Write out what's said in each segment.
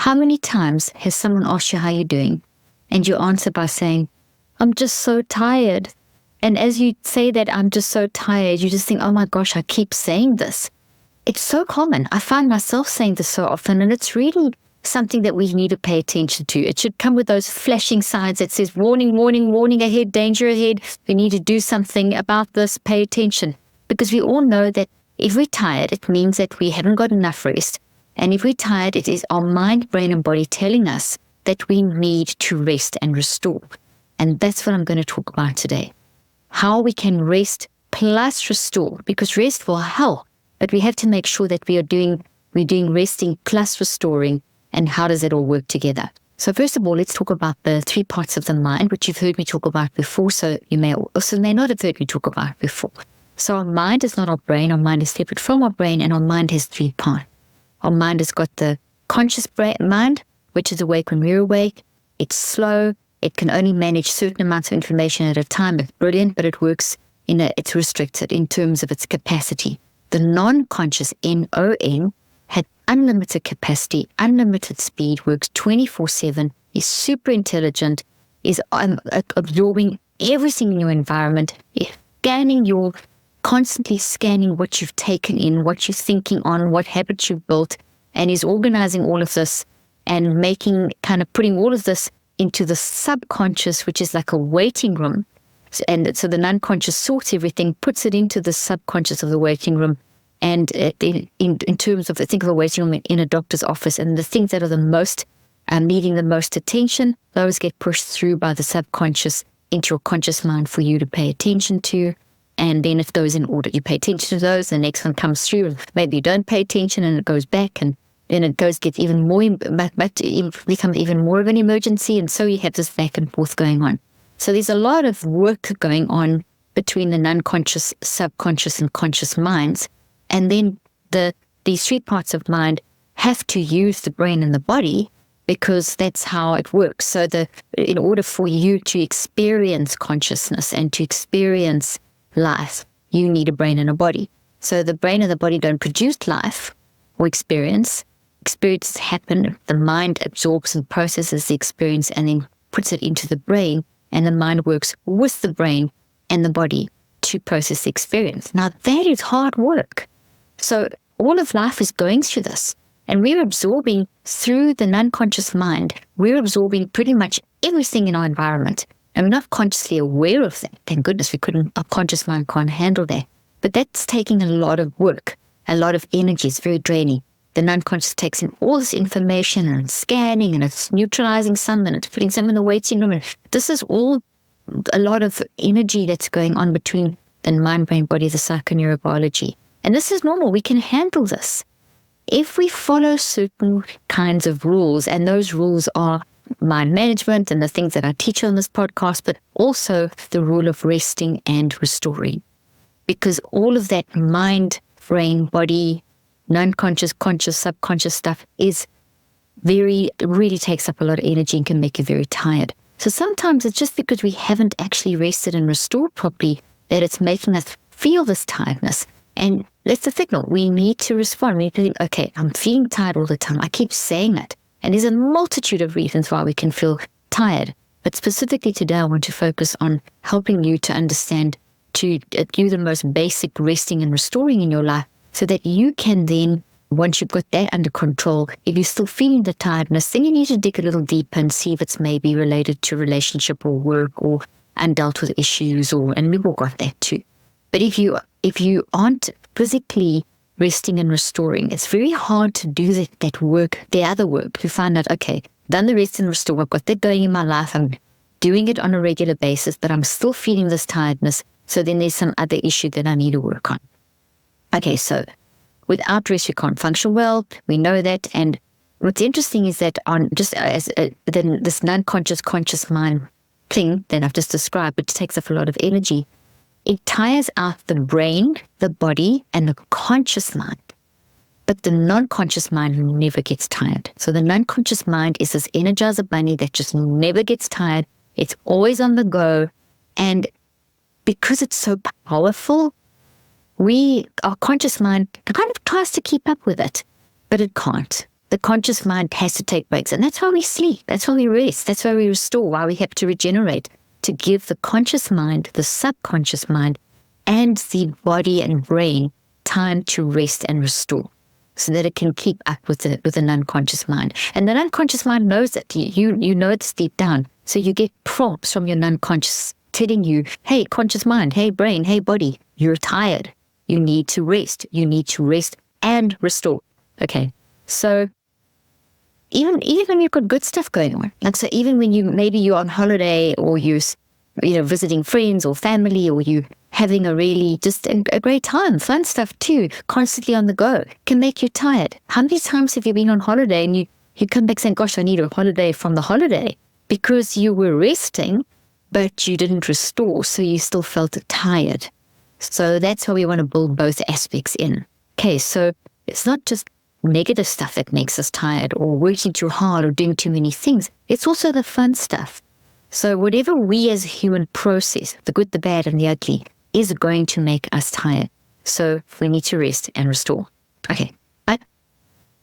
How many times has someone asked you how you're doing, and you answer by saying, I'm just so tired. And as you say that, I'm just so tired, you just think, oh my gosh, I keep saying this. It's so common. I find myself saying this so often, and it's really something that we need to pay attention to. It should come with those flashing signs that says, warning, warning, warning ahead, danger ahead. We need to do something about this, pay attention. Because we all know that if we're tired, it means that we haven't got enough rest. And if we're tired, it is our mind, brain, and body telling us that we need to rest and restore. And that's what I'm going to talk about today. How we can rest plus restore, because rest will help, but we have to make sure that we're doing resting plus restoring, and how does it all work together? So first of all, let's talk about the 3 parts of the mind, which you've heard me talk about before, so you may not have heard me talk about before. So our mind is not our brain, our mind is separate from our brain, and our mind has 3 parts. Our mind has got the conscious mind, which is awake when we're awake. It's slow. It can only manage certain amounts of information at a time. It's brilliant, but it works it's restricted in terms of its capacity. The non-conscious, NON, had unlimited capacity, unlimited speed, works 24/7, is super intelligent, is absorbing everything in your environment, constantly scanning what you've taken in, what you're thinking on, what habits you've built, and is organizing all of this and putting all of this into the subconscious, which is like a waiting room. And so the non-conscious sorts everything, puts it into the subconscious of the waiting room. And in terms of, think of a waiting room in a doctor's office, and the things that are the most, needing the most attention, those get pushed through by the subconscious into your conscious mind for you to pay attention to. And then if those in order, you pay attention to those, the next one comes through, and maybe you don't pay attention and it goes back, and then it gets even more, becomes even more of an emergency. And so you have this back and forth going on. So there's a lot of work going on between the non-conscious, subconscious, and conscious minds. And then these 3 parts of mind have to use the brain and the body, because that's how it works. So in order for you to experience consciousness and to experience life, you need a brain and a body. So the brain and the body don't produce life or experience. Experiences happen. The mind absorbs and processes the experience and then puts it into the brain, and the mind works with the brain and the body to process the experience. Now that is hard work. So all of life is going through this, and we're absorbing through the non-conscious mind. We're absorbing pretty much everything in our environment, and we're not consciously aware of that. Thank goodness our conscious mind can't handle that. But that's taking a lot of work, a lot of energy. It's very draining. The non-conscious takes in all this information and scanning, and it's neutralizing some, and it's putting some in the waiting room. And this is all a lot of energy that's going on between the mind, brain, body, the psychoneurobiology. And this is normal. We can handle this if we follow certain kinds of rules, and those rules are mind management and the things that I teach on this podcast, but also the rule of resting and restoring. Because all of that mind, brain, body, non-conscious, conscious, subconscious stuff really takes up a lot of energy and can make you very tired. So sometimes it's just because we haven't actually rested and restored properly that it's making us feel this tiredness. And that's the signal. We need to respond. We need to think, okay, I'm feeling tired all the time. I keep saying it. And there's a multitude of reasons why we can feel tired. But specifically today, I want to focus on helping you to understand, to do the most basic resting and restoring in your life, so that you can then, once you've got that under control, if you're still feeling the tiredness, then you need to dig a little deeper and see if it's maybe related to relationship or work or undealt with issues, and we've all got that too. But if you aren't physically resting and restoring, it's very hard to do that work, the other work, to find out, okay, done the rest and restore, I've got that going in my life, I'm doing it on a regular basis, but I'm still feeling this tiredness, so then there's some other issue that I need to work on. Okay, so without rest, you can't function well. We know that. And what's interesting is that then this non-conscious, conscious mind thing that I've just described, which takes up a lot of energy, it tires out the brain, the body, and the conscious mind. But the non-conscious mind never gets tired. So the non-conscious mind is this energizer bunny that just never gets tired. It's always on the go. And because it's so powerful, our conscious mind kind of tries to keep up with it, but it can't. the conscious mind has to take breaks. And that's why we sleep. That's why we rest. That's why we restore, why we have to regenerate, to give the conscious mind, the subconscious mind, and the body and brain time to rest and restore, so that it can keep up with an unconscious mind. And the unconscious mind knows that. You know it's deep down. So you get prompts from your unconscious telling you, hey, conscious mind, hey, brain, hey, body, you're tired. You need to rest. You need to rest and restore. Okay. So even when you've got good stuff going on, like, so even when maybe you're on holiday, or you're visiting friends or family, or you having a really just a great time, fun stuff too, constantly on the go, can make you tired. How many times have you been on holiday and you come back saying, gosh, I need a holiday from the holiday, because you were resting, but you didn't restore, so you still felt tired. So that's why we want to build both aspects in. Okay, so it's not just negative stuff that makes us tired, or working too hard, or doing too many things. It's also the fun stuff. So whatever we as a human process, the good, the bad, and the ugly, is going to make us tired. So we need to rest and restore. Okay.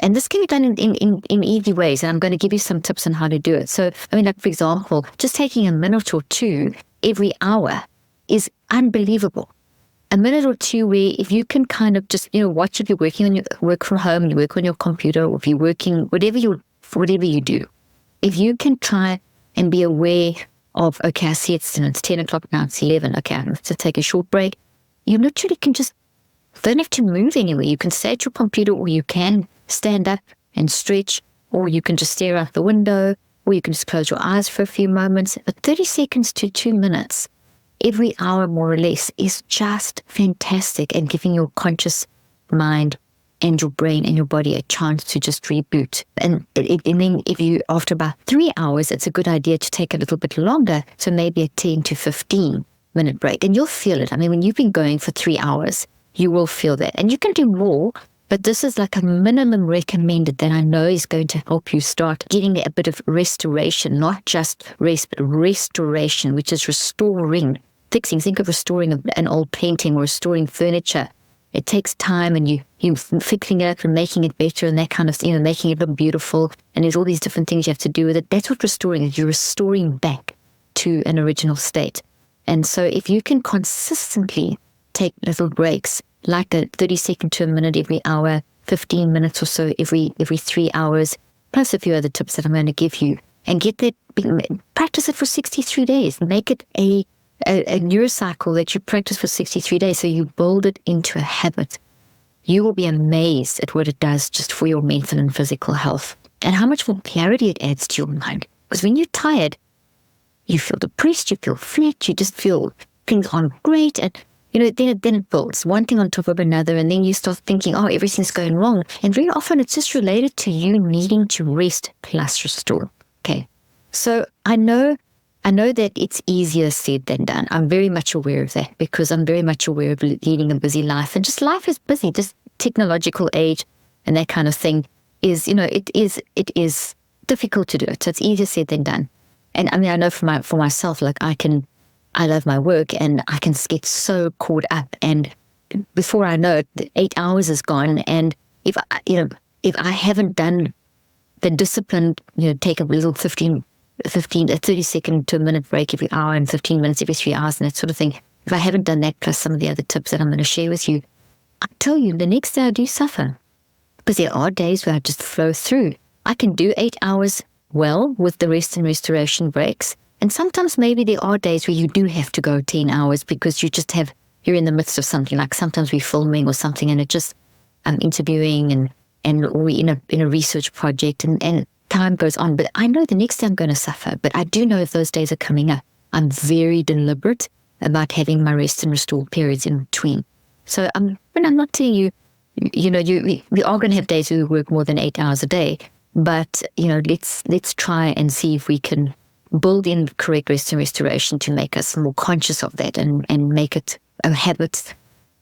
And this can be done in easy ways. And I'm going to give you some tips on how to do it. So, I mean, like, for example, just taking a minute or two every hour is unbelievable. A minute or two where if you can kind of just, watch, if you're working on your work from home, you work on your computer, or if you're working, whatever you do, if you can try and be aware of, okay, I see it's 10 o'clock now, it's 11, okay, I have to take a short break. You literally can just, don't have to move anywhere. You can stay at your computer, or you can stand up and stretch, or you can just stare out the window, or you can just close your eyes for a few moments. But 30 seconds to 2 minutes every hour, more or less, is just fantastic, and giving your conscious mind and your brain and your body a chance to just reboot. And then if you, after about 3 hours, it's a good idea to take a little bit longer, so maybe a 10 to 15 minute break. And you'll feel it. I mean, when you've been going for 3 hours, you will feel that. And you can do more, but this is like a minimum recommended that I know is going to help you start getting a bit of restoration, not just rest, but restoration, which is restoring, fixing. Think of restoring an old painting, or restoring furniture. It takes time, and you fixing it up and making it better, and that kind of, making it look beautiful. And there's all these different things you have to do with it. That's what restoring is. You're restoring back to an original state. And so if you can consistently take little breaks, like a 30-second to a minute every hour, 15 minutes or so every 3 hours, plus a few other tips that I'm going to give you, and get that, practice it for 63 days. Make it a neurocycle that you practice for 63 days, so you build it into a habit. You will be amazed at what it does just for your mental and physical health, and how much more clarity it adds to your mind. Because when you're tired, you feel depressed, you feel flat, you just feel things aren't great, and then it builds one thing on top of another, and then you start thinking, oh, everything's going wrong. And very often it's just related to you needing to rest plus restore. Okay, so I know that it's easier said than done. I'm very much aware of that, because I'm very much aware of leading a busy life, and just life is busy. Just technological age and that kind of thing is, it is difficult to do it. So it's easier said than done. And I mean, I know for myself, like, I love my work, and I can get so caught up, and before I know it, the 8 hours is gone. And if I haven't done the discipline, take a little 30-second to a minute break every hour, and 15 minutes every 3 hours, and that sort of thing. If I haven't done that, plus some of the other tips that I'm going to share with you, I tell you, the next day I do suffer, because there are days where I just flow through. I can do 8 hours well with the rest and restoration breaks. And sometimes maybe there are days where you do have to go 10 hours, because you're in the midst of something, like sometimes we're filming or something, and it just, I'm interviewing and we're in a research project, and time goes on. But I know the next day I'm going to suffer. But I do know if those days are coming up, I'm very deliberate about having my rest and restore periods in between. So I'm not telling you, we are going to have days where we work more than 8 hours a day. But, let's try and see if we can build in correct rest and restoration to make us more conscious of that, and make it a habit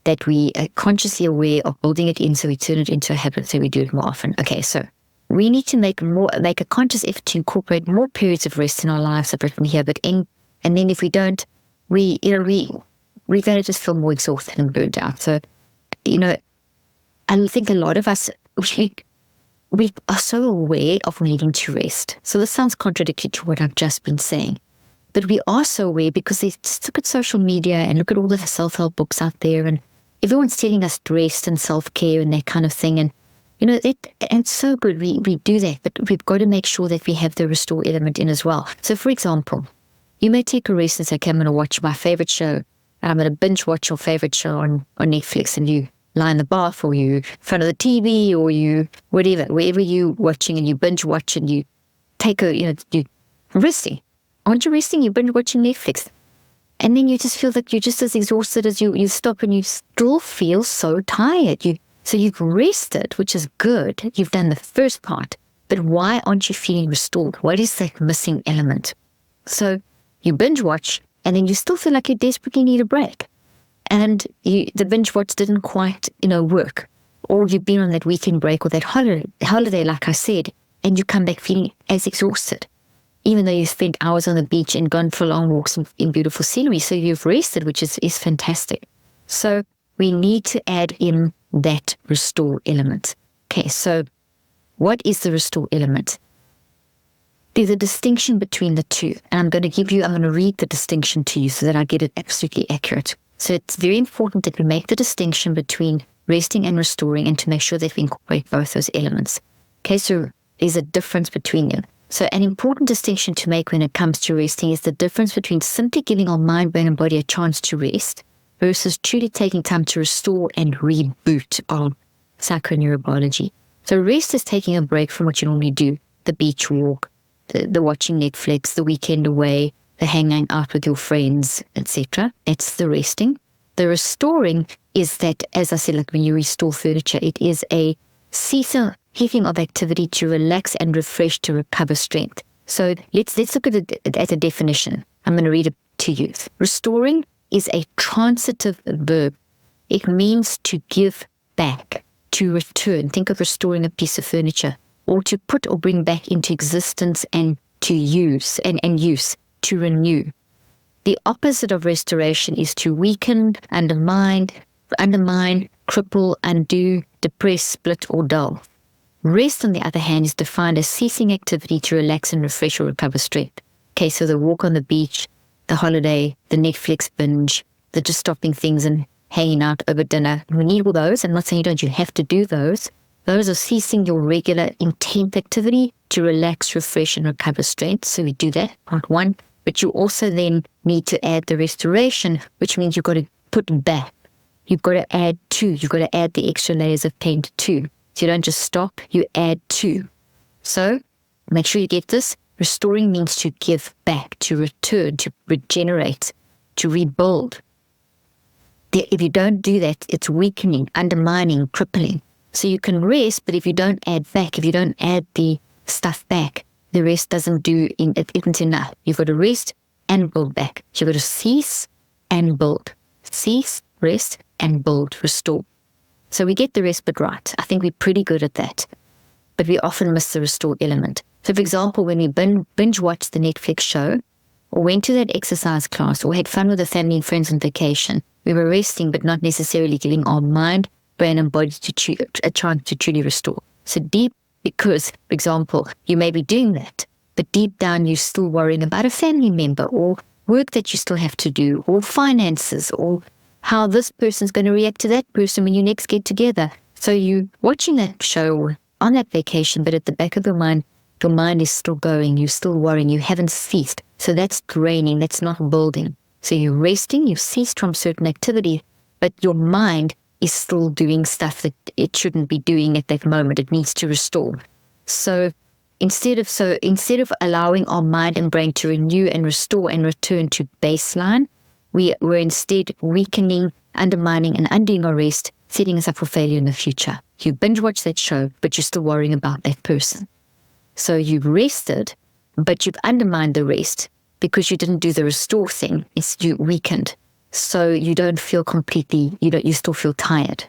that we are consciously aware of building it in, so we turn it into a habit, so we do it more often. Okay, so we need to make a conscious effort to incorporate more periods of rest in our lives, apart from here. And then if we don't, we're going to just feel more exhausted and burnt out. So, I think a lot of us, we are so aware of needing to rest. So this sounds contradictory to what I've just been saying. But we are so aware because they just look at social media and look at all the self-help books out there, and everyone's telling us to rest and self-care and that kind of thing. And, and it's so good. We do that, but we've got to make sure that we have the restore element in as well. So, for example, you may take a rest and say, okay, I'm going to watch my favorite show. I'm going to binge watch your favorite show on Netflix, and you lie in the bath, or you in front of the TV, or you whatever, wherever you watching, and you binge watch, and you take you resting. Aren't you resting? You binge watching Netflix. And then you just feel that you're just as exhausted as you stop, and you still feel so tired. So you've rested, which is good. You've done the first part. But why aren't you feeling restored? What is that missing element? So you binge watch, and then you still feel like you desperately need a break. And the binge watch didn't quite, work. Or you've been on that weekend break or that holiday, like I said, and you come back feeling as exhausted, even though you spent hours on the beach and gone for long walks in beautiful scenery. So you've rested, which is fantastic. So we need to add in that restore element. Okay, so what is the restore element? There's a distinction between the two. And I'm going to read the distinction to you so that I get it absolutely accurate. So it's very important that we make the distinction between resting and restoring, and to make sure that we incorporate both those elements. Okay, so there's a difference between them. So an important distinction to make when it comes to resting is the difference between simply giving our mind, brain, and body a chance to rest versus truly taking time to restore and reboot our psychoneurobiology. So rest is taking a break from what you normally do, the beach walk, the watching Netflix, the weekend away, the hanging out with your friends, etc. It's the resting. The restoring is that, as I said, like when you restore furniture, it is a ceasing of activity to relax and refresh to recover strength. So let's look at it as a definition. I'm going to read it to you. Restoring is a transitive verb. It means to give back, to return. Think of restoring a piece of furniture, or to put or bring back into existence and to use, and use, to renew. The opposite of restoration is to weaken, undermine, cripple, undo, depress, split, or dull. Rest, on the other hand, is defined as ceasing activity to relax and refresh or recover strength. Okay, so the walk on the beach, the holiday, the Netflix binge, the just stopping things and hanging out over dinner. We need all those. I'm not saying you have to do those. Those are ceasing your regular intent activity to relax, refresh, and recover strength. So we do that, part one. But you also then need to add the restoration, which means you've got to put back. You've got to add to. You've got to add the extra layers of paint to. So you don't just stop, you add to. So make sure you get this. Restoring means to give back, to return, to regenerate, to rebuild. If you don't do that, it's weakening, undermining, crippling. So you can rest, but if you don't add back, if you don't add the stuff back, the rest isn't enough. You've got to rest and build back. You've got to cease and build. Cease, rest, and build, restore. So we get the rest bit right. I think we're pretty good at that. But we often miss the restore element. So for example, when we binge watched the Netflix show, or went to that exercise class, or had fun with the family and friends on vacation, we were resting, but not necessarily giving our mind, brain, and body a chance to truly restore. So because, for example, you may be doing that, but deep down you're still worrying about a family member, or work that you still have to do, or finances, or how this person's going to react to that person when you next get together. So you watching that show on that vacation, but at the back of your mind is still going, you're still worrying, you haven't ceased. So that's draining, that's not building. So you're resting, you've ceased from certain activity, but your mind is still doing stuff that it shouldn't be doing at that moment. It needs to restore. So instead of allowing our mind and brain to renew and restore and return to baseline, we were instead weakening, undermining, and undoing our rest, setting us up for failure in the future. You binge watch that show, but you're still worrying about that person. So you've rested, but you've undermined the rest because you didn't do the restore thing. You weakened. So you don't feel completely, you still feel tired.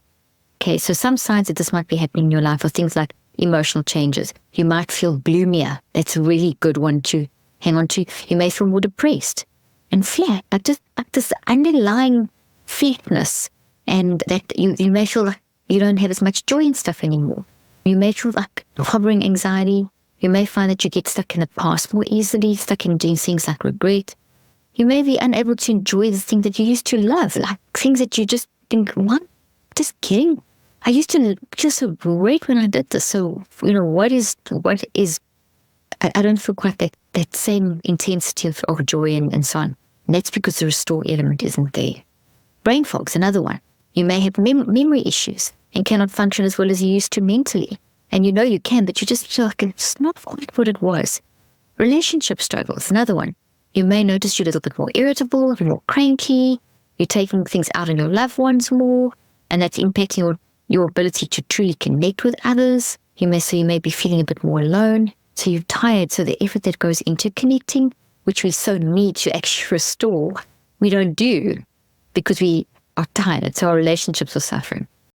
Okay, so some signs that this might be happening in your life are things like emotional changes. You might feel gloomier. That's a really good one to hang on to. You may feel more depressed and flat, like this underlying flatness, and that you may feel like you don't have as much joy in stuff anymore. You may feel like harboring anxiety. You may find that you get stuck in the past more easily, stuck in doing things like regret. You may be unable to enjoy the things that you used to love, like things that you just think, what? Just kidding. I used to just so great when I did this. So, what is, I don't feel quite that same intensity of joy and so on. And that's because the restore element isn't there. Brain fog's another one. You may have memory issues and cannot function as well as you used to mentally. And you can, but you just feel like it's not quite what it was. Relationship struggles, another one. You may notice you're a little bit more irritable, a little more cranky. You're taking things out on your loved ones more, and that's impacting your ability to truly connect with others. You may be feeling a bit more alone. So you're tired. So the effort that goes into connecting, which we so need to actually restore, we don't do because we are tired. So our relationships are suffering.